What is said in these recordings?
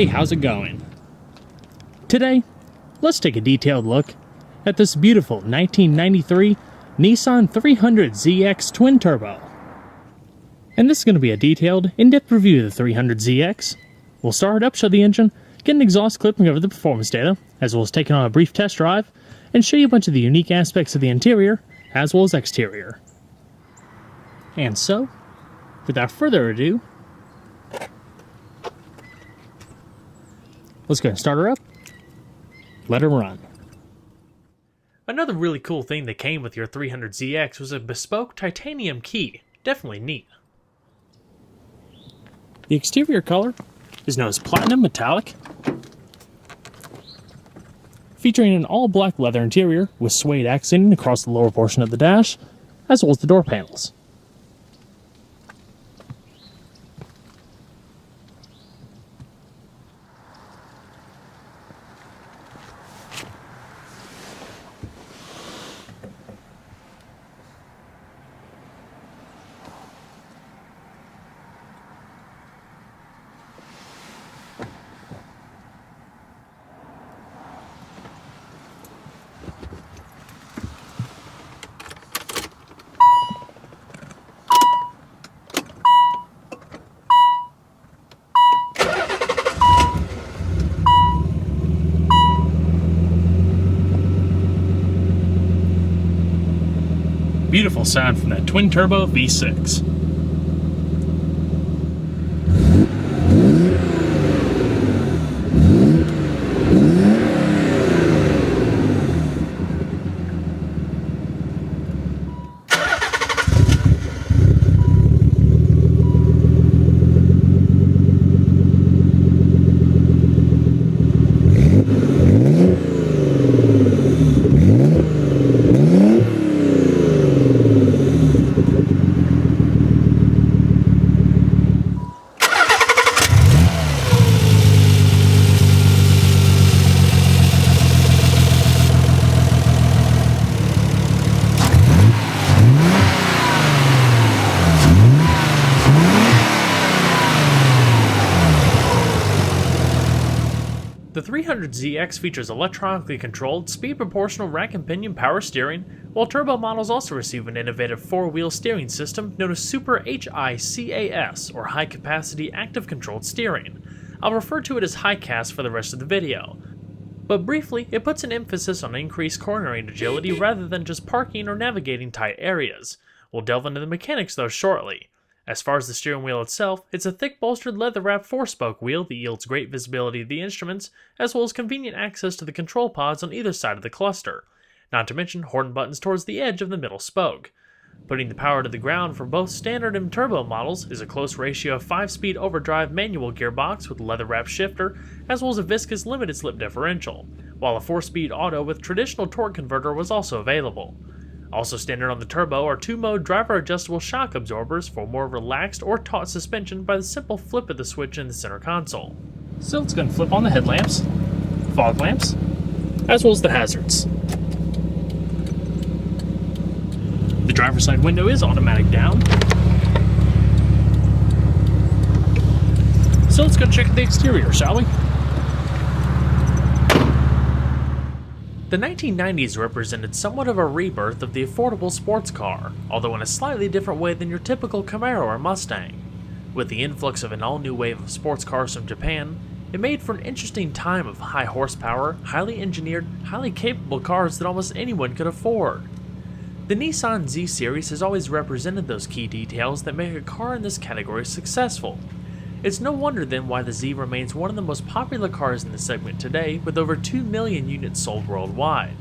everybody, how's it going? Today, let's take a detailed look at this beautiful 1993 Nissan 300ZX Twin Turbo. And this is going to be a detailed, in-depth review of the 300ZX. We'll start up, show the engine, get an exhaust clip and cover the performance data, as well as take it on a brief test drive, and show you a bunch of the unique aspects of the interior, as well as exterior. And so, without further ado, let's go ahead and start her up, let her run. Another really cool thing that came with your 300ZX was a bespoke titanium key. Definitely neat. The exterior color is known as Platinum Metallic, featuring an all-black leather interior with suede accenting across the lower portion of the dash, as well as the door panels. Beautiful sound from that twin turbo V6. The 300ZX features electronically controlled, speed-proportional rack and pinion power steering, while turbo models also receive an innovative four-wheel steering system known as Super HICAS, or High Capacity Active Controlled Steering. I'll refer to it as HICAS for the rest of the video. But briefly, it puts an emphasis on increased cornering agility rather than just parking or navigating tight areas. We'll delve into the mechanics though shortly. As far as the steering wheel itself, it's a thick bolstered leather-wrapped 4-spoke wheel that yields great visibility of the instruments, as well as convenient access to the control pods on either side of the cluster, not to mention horn buttons towards the edge of the middle spoke. Putting the power to the ground for both standard and turbo models is a close ratio of 5-speed overdrive manual gearbox with leather-wrapped shifter, as well as a viscous limited slip differential, while a 4-speed auto with traditional torque converter was also available. Also standard on the turbo are 2-mode driver-adjustable shock absorbers for more relaxed or taut suspension by the simple flip of the switch in the center console. So let's go and flip on the headlamps, fog lamps, as well as the hazards. The driver's side window is automatic down. So let's go check the exterior, shall we? The 1990s represented somewhat of a rebirth of the affordable sports car, although in a slightly different way than your typical Camaro or Mustang. With the influx of an all-new wave of sports cars from Japan, it made for an interesting time of high horsepower, highly engineered, highly capable cars that almost anyone could afford. The Nissan Z series has always represented those key details that make a car in this category successful. It's no wonder then why the Z remains one of the most popular cars in the segment today, with over 2 million units sold worldwide.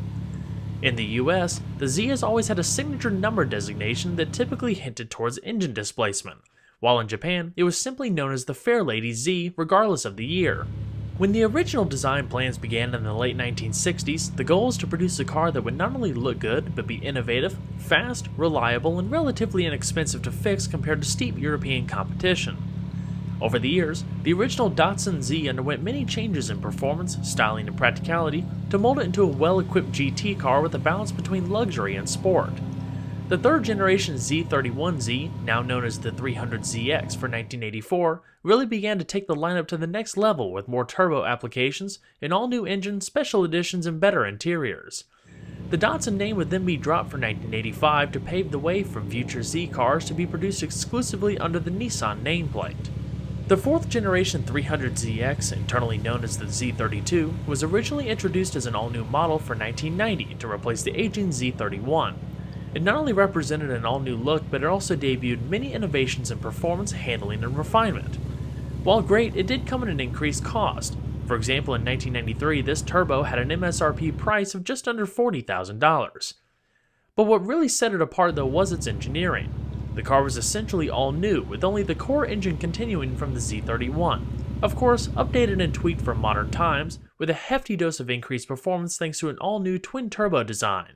In the US, the Z has always had a signature number designation that typically hinted towards engine displacement, while in Japan it was simply known as the Fairlady Z regardless of the year. When the original design plans began in the late 1960s, the goal was to produce a car that would not only look good, but be innovative, fast, reliable, and relatively inexpensive to fix compared to steep European competition. Over the years, the original Datsun Z underwent many changes in performance, styling, and practicality to mold it into a well-equipped GT car with a balance between luxury and sport. The third generation Z31Z, now known as the 300ZX for 1984, really began to take the lineup to the next level with more turbo applications, an all-new engine, special editions, and better interiors. The Datsun name would then be dropped for 1985 to pave the way for future Z cars to be produced exclusively under the Nissan nameplate. The fourth generation 300ZX, internally known as the Z32, was originally introduced as an all-new model for 1990 to replace the aging Z31. It not only represented an all-new look, but it also debuted many innovations in performance, handling, and refinement. While great, it did come at an increased cost. For example, in 1993, this turbo had an MSRP price of just under $40,000. But what really set it apart though was its engineering. The car was essentially all new, with only the core engine continuing from the Z31. Of course, updated and tweaked for modern times, with a hefty dose of increased performance thanks to an all-new twin-turbo design.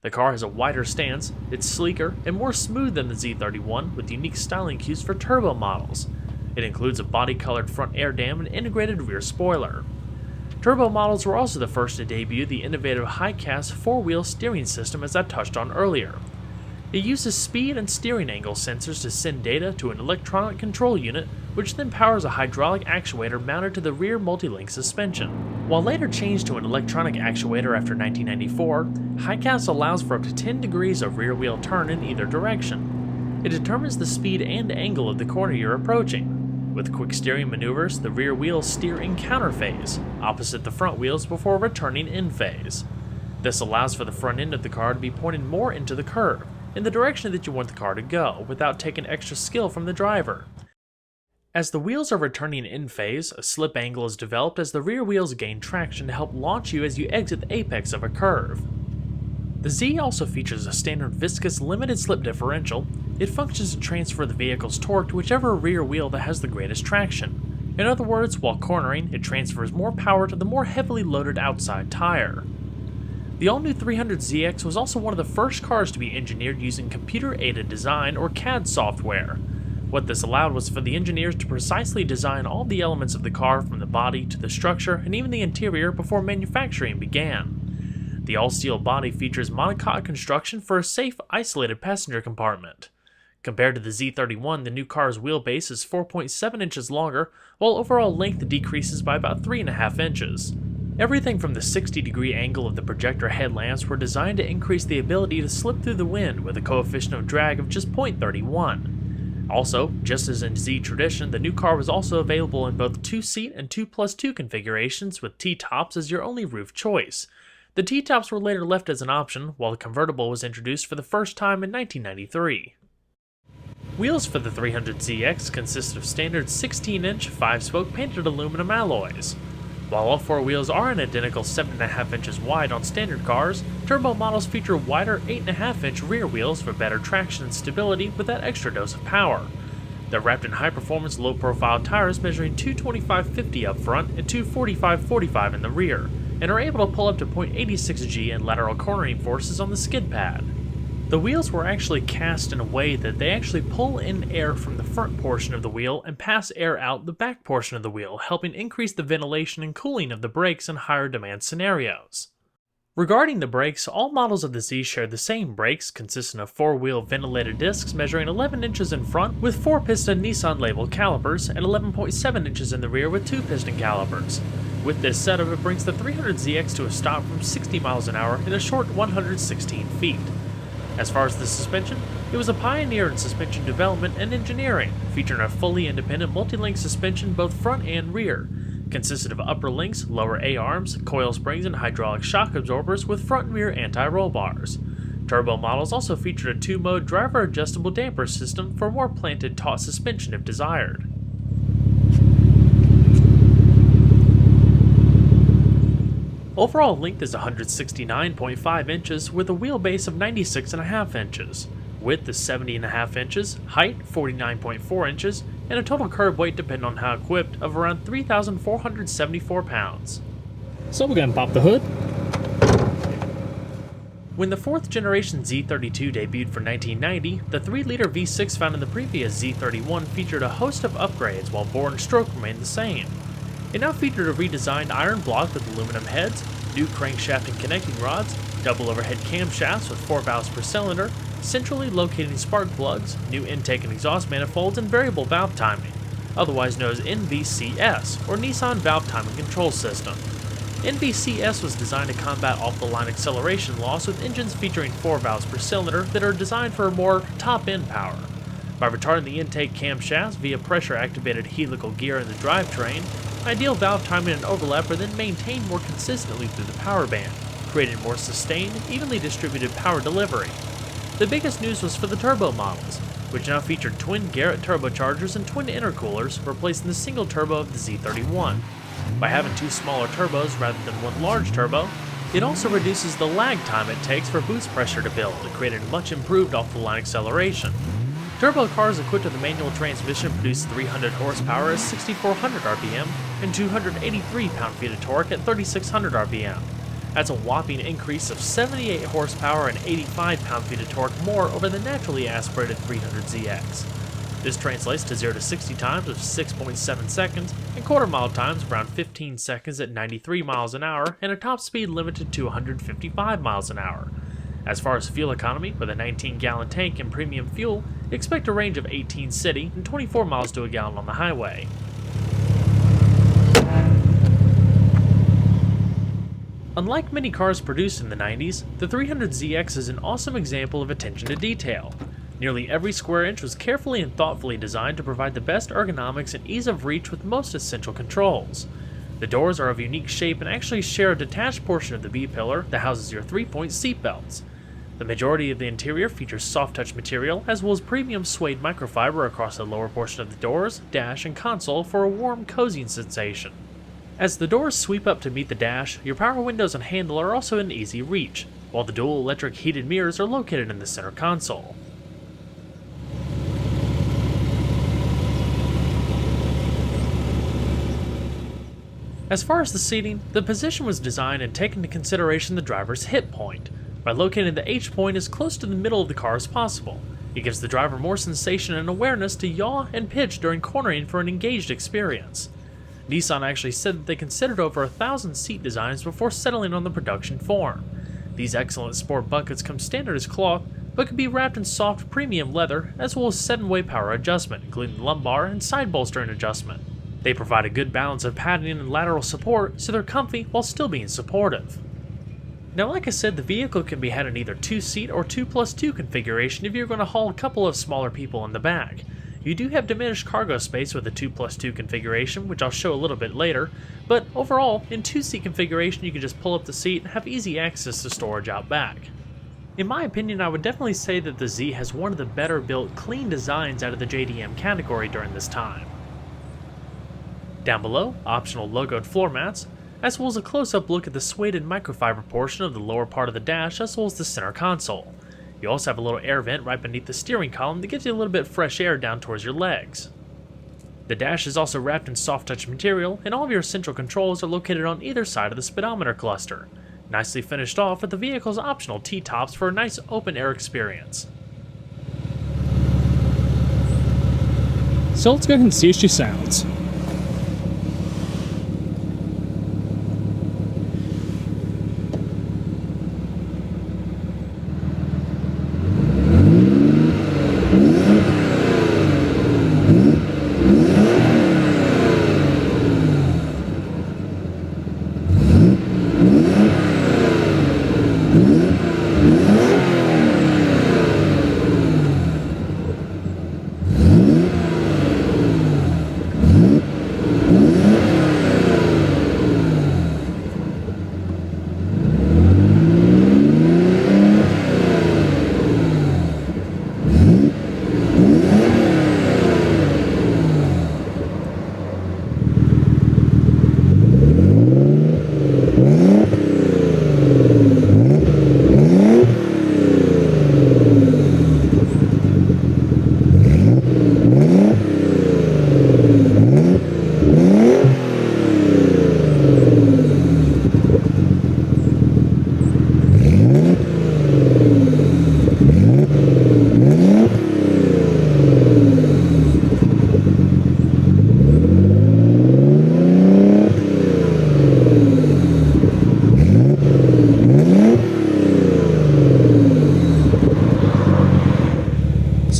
The car has a wider stance, it's sleeker, and more smooth than the Z31, with unique styling cues for turbo models. It includes a body-colored front air dam and integrated rear spoiler. Turbo models were also the first to debut the innovative high-cast four-wheel steering system as I touched on earlier. It uses speed and steering angle sensors to send data to an electronic control unit, which then powers a hydraulic actuator mounted to the rear multi-link suspension. While later changed to an electronic actuator after 1994, high-cast allows for up to 10 degrees of rear wheel turn in either direction. It determines the speed and angle of the corner you're approaching. With quick steering maneuvers, the rear wheels steer in counter phase, opposite the front wheels before returning in phase. This allows for the front end of the car to be pointed more into the curve, in the direction that you want the car to go, without taking extra skill from the driver. As the wheels are returning in phase, a slip angle is developed as the rear wheels gain traction to help launch you as you exit the apex of a curve. The Z also features a standard viscous limited slip differential. It functions to transfer the vehicle's torque to whichever rear wheel that has the greatest traction. In other words, while cornering, it transfers more power to the more heavily loaded outside tire. The all-new 300ZX was also one of the first cars to be engineered using computer-aided design or CAD software. What this allowed was for the engineers to precisely design all the elements of the car from the body to the structure and even the interior before manufacturing began. The all-steel body features monocoque construction for a safe, isolated passenger compartment. Compared to the Z31, the new car's wheelbase is 4.7 inches longer, while overall length decreases by about 3.5 inches. Everything from the 60-degree angle of the projector headlamps were designed to increase the ability to slip through the wind with a coefficient of drag of just 0.31. Also, just as in Z tradition, the new car was also available in both 2-seat and 2+2 configurations with T-tops as your only roof choice. The T-tops were later left as an option, while the convertible was introduced for the first time in 1993. Wheels for the 300ZX consist of standard 16-inch 5-spoke painted aluminum alloys. While all four wheels are an identical 7.5 inches wide on standard cars, turbo models feature wider 8.5-inch rear wheels for better traction and stability with that extra dose of power. They're wrapped in high-performance, low-profile tires measuring 225/50 up front and 245/45 in the rear, and are able to pull up to 0.86 G in lateral cornering forces on the skid pad. The wheels were actually cast in a way that they actually pull in air from the front portion of the wheel and pass air out the back portion of the wheel, helping increase the ventilation and cooling of the brakes in higher demand scenarios. Regarding the brakes, all models of the Z share the same brakes, consisting of 4-wheel ventilated discs measuring 11 inches in front with 4-piston Nissan labeled calipers and 11.7 inches in the rear with 2-piston calipers. With this setup, it brings the 300ZX to a stop from 60 miles an hour in a short 116 feet. As far as the suspension, it was a pioneer in suspension development and engineering, featuring a fully independent multi-link suspension both front and rear. Consisted of upper links, lower A-arms, coil springs, and hydraulic shock absorbers with front and rear anti-roll bars. Turbo models also featured a 2-mode driver-adjustable damper system for more planted taut suspension if desired. Overall length is 169.5 inches with a wheelbase of 96.5 inches. Width is 70.5 inches, height 49.4 inches, and a total curb weight, depending on how equipped, of around 3,474 pounds. So we're gonna pop the hood. When the 4th generation Z32 debuted for 1990, the 3-liter V6 found in the previous Z31 featured a host of upgrades while bore and stroke remained the same. It now featured a redesigned iron block with aluminum heads, new crankshaft and connecting rods, double overhead camshafts with 4 valves per cylinder, centrally locating spark plugs, new intake and exhaust manifolds, and variable valve timing, otherwise known as NVCS, or Nissan Valve Timing Control System. NVCS was designed to combat off-the-line acceleration loss with engines featuring 4 valves per cylinder that are designed for more top-end power. By retarding the intake camshafts via pressure-activated helical gear in the drivetrain, ideal valve timing and overlap are then maintained more consistently through the power band, creating more sustained, evenly distributed power delivery. The biggest news was for the turbo models, which now featured twin Garrett turbochargers and twin intercoolers, replacing the single turbo of the Z31. By having 2 smaller turbos rather than 1 large turbo, it also reduces the lag time it takes for boost pressure to build, creating much improved off-the-line acceleration. Turbo cars equipped with a manual transmission produce 300 horsepower at 6,400 RPM and 283 pound-feet of torque at 3,600 RPM. That's a whopping increase of 78 horsepower and 85 pound-feet of torque more over the naturally aspirated 300ZX. This translates to 0 to 60 times with 6.7 seconds, and quarter-mile times around 15 seconds at 93 miles an hour, and a top speed limited to 155 miles an hour. As far as fuel economy, with a 19-gallon tank and premium fuel, expect a range of 18 city and 24 miles to a gallon on the highway. Unlike many cars produced in the 90s, the 300ZX is an awesome example of attention to detail. Nearly every square inch was carefully and thoughtfully designed to provide the best ergonomics and ease of reach with most essential controls. The doors are of unique shape and actually share a detached portion of the B-pillar that houses your 3-point seat belts. The majority of the interior features soft-touch material, as well as premium suede microfiber across the lower portion of the doors, dash, and console for a warm, cozying sensation. As the doors sweep up to meet the dash, your power windows and handle are also in easy reach, while the dual electric heated mirrors are located in the center console. As far as the seating, the position was designed and taken into consideration the driver's hip point, by locating the H point as close to the middle of the car as possible. It gives the driver more sensation and awareness to yaw and pitch during cornering for an engaged experience. Nissan actually said that they considered over 1,000 seat designs before settling on the production form. These excellent sport buckets come standard as cloth, but can be wrapped in soft premium leather, as well as 7-way power adjustment, including lumbar and side bolstering adjustment. They provide a good balance of padding and lateral support, so they're comfy while still being supportive. Now, like I said, the vehicle can be had in either 2-seat or 2+2 configuration if you're going to haul a couple of smaller people in the back. You do have diminished cargo space with the 2+2 configuration, which I'll show a little bit later, but overall, in 2-seat configuration you can just pull up the seat and have easy access to storage out back. In my opinion, I would definitely say that the Z has one of the better built, clean designs out of the JDM category during this time. Down below, optional logoed floor mats, as well as a close-up look at the suede microfiber portion of the lower part of the dash, as well as the center console. You also have a little air vent right beneath the steering column that gives you a little bit of fresh air down towards your legs. The dash is also wrapped in soft-touch material, and all of your central controls are located on either side of the speedometer cluster, nicely finished off with the vehicle's optional T-tops for a nice open-air experience. So let's go ahead and see how she sounds.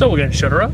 So we're going to shut her up.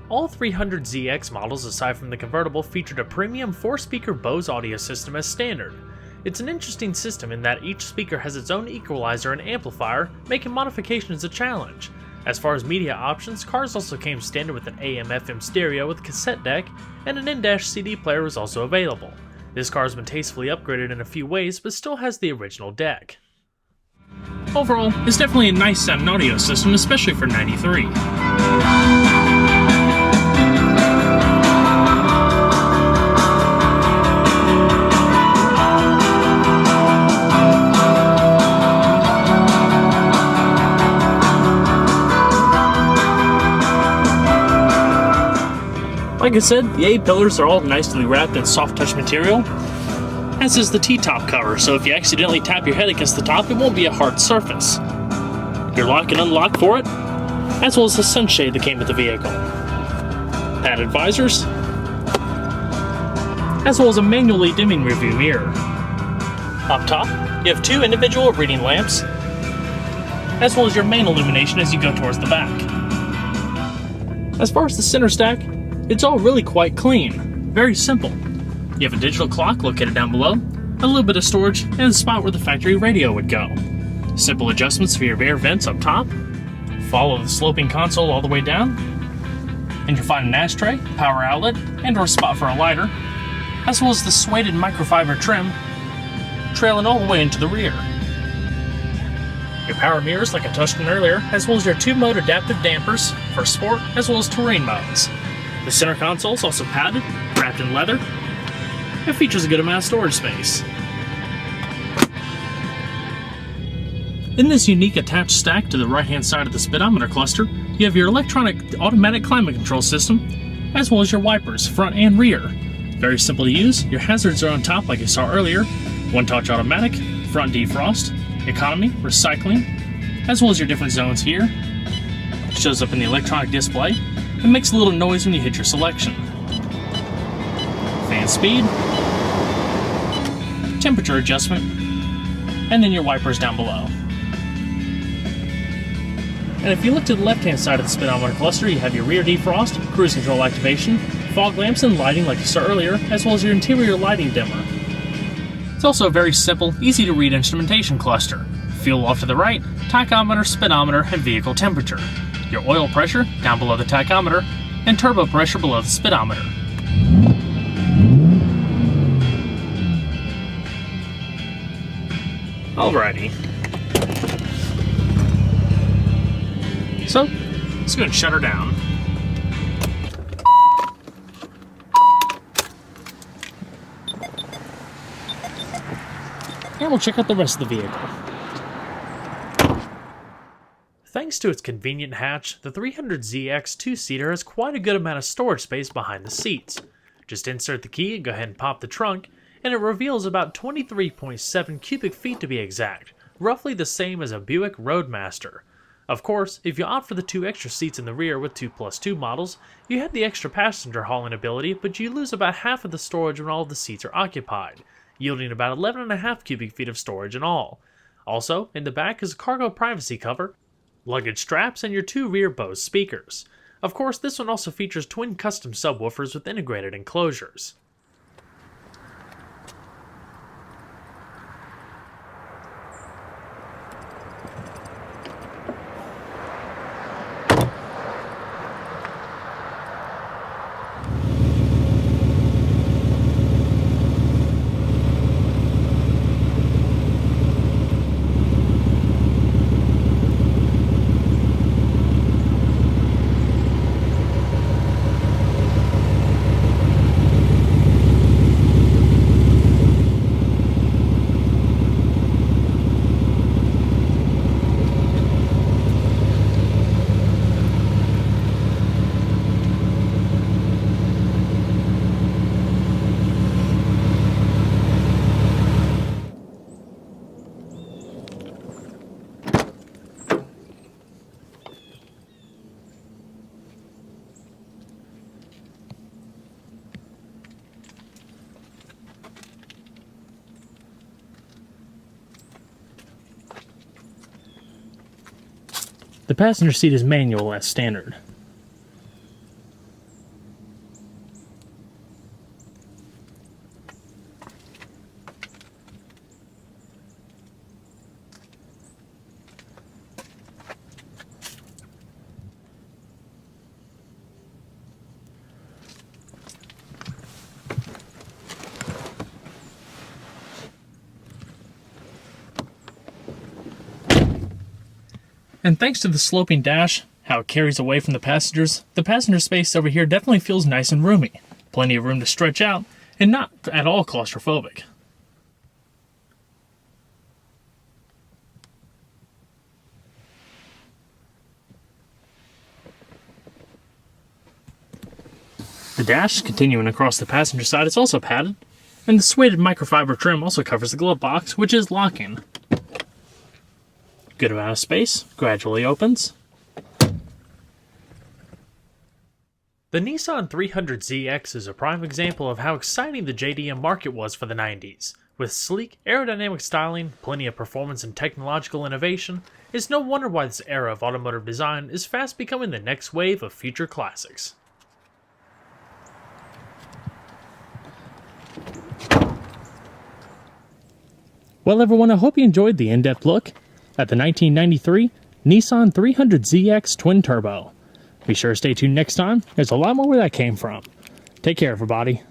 All 300ZX models aside from the convertible featured a premium 4-speaker Bose audio system as standard. It's an interesting system in that each speaker has its own equalizer and amplifier, making modifications a challenge. As far as media options, cars also came standard with an AM/FM stereo with cassette deck, and an in-dash CD player was also available. This car has been tastefully upgraded in a few ways, but still has the original deck. Overall, it's definitely a nice sounding audio system, especially for '93. Like I said, the A-pillars are all nicely wrapped in soft touch material, as is the T-top cover, so if you accidentally tap your head against the top, it won't be a hard surface. Your lock and unlock for it, as well as the sunshade that came with the vehicle. Padded visors, as well as a manually dimming rearview mirror. Up top, you have 2 individual reading lamps, as well as your main illumination as you go towards the back. As far as the center stack, it's all really quite clean, very simple. You have a digital clock located down below, a little bit of storage, and a spot where the factory radio would go. Simple adjustments for your air vents up top. Follow the sloping console all the way down, and you'll find an ashtray, power outlet, and or a spot for a lighter, as well as the suede microfiber trim, trailing all the way into the rear. Your power mirrors, like I touched on earlier, as well as your 2-mode adaptive dampers for sport as well as terrain modes. The center console is also padded, wrapped in leather, and features a good amount of storage space. In this unique attached stack to the right-hand side of the speedometer cluster, you have your electronic automatic climate control system, as well as your wipers, front and rear. Very simple to use. Your hazards are on top like you saw earlier. One-touch automatic, front defrost, economy, recycling, as well as your different zones here. It shows up in the electronic display and makes a little noise when you hit your selection. Fan speed, temperature adjustment, and then your wipers down below. And if you look to the left-hand side of the speedometer cluster, you have your rear defrost, cruise control activation, fog lamps and lighting like you saw earlier, as well as your interior lighting dimmer. It's also a very simple, easy to read instrumentation cluster. Fuel off to the right, tachometer, speedometer, and vehicle temperature. Your oil pressure down below the tachometer, and turbo pressure below the speedometer. Alrighty. So, let's go ahead and shut her down. And we'll check out the rest of the vehicle. Thanks to its convenient hatch, the 300ZX 2-seater has quite a good amount of storage space behind the seats. Just insert the key and go ahead and pop the trunk, and it reveals about 23.7 cubic feet to be exact, roughly the same as a Buick Roadmaster. Of course, if you opt for the 2 extra seats in the rear with 2+2 models, you have the extra passenger hauling ability, but you lose about half of the storage when all of the seats are occupied, yielding about 11.5 cubic feet of storage in all. Also, in the back is a cargo privacy cover, luggage straps, and your 2 rear Bose speakers. Of course, this one also features twin custom subwoofers with integrated enclosures. The passenger seat is manual as standard. And thanks to the sloping dash, how it carries away from the passengers, the passenger space over here definitely feels nice and roomy. Plenty of room to stretch out, and not at all claustrophobic. The dash, continuing across the passenger side, is also padded, and the suede microfiber trim also covers the glove box, which is locking. Good amount of space, gradually opens. The Nissan 300ZX is a prime example of how exciting the JDM market was for the 90s. With sleek, aerodynamic styling, plenty of performance and technological innovation, it's no wonder why this era of automotive design is fast becoming the next wave of future classics. Well everyone, I hope you enjoyed the in-depth look at the 1993 Nissan 300ZX Twin Turbo. Be sure to stay tuned next time, there's a lot more where that came from. Take care everybody.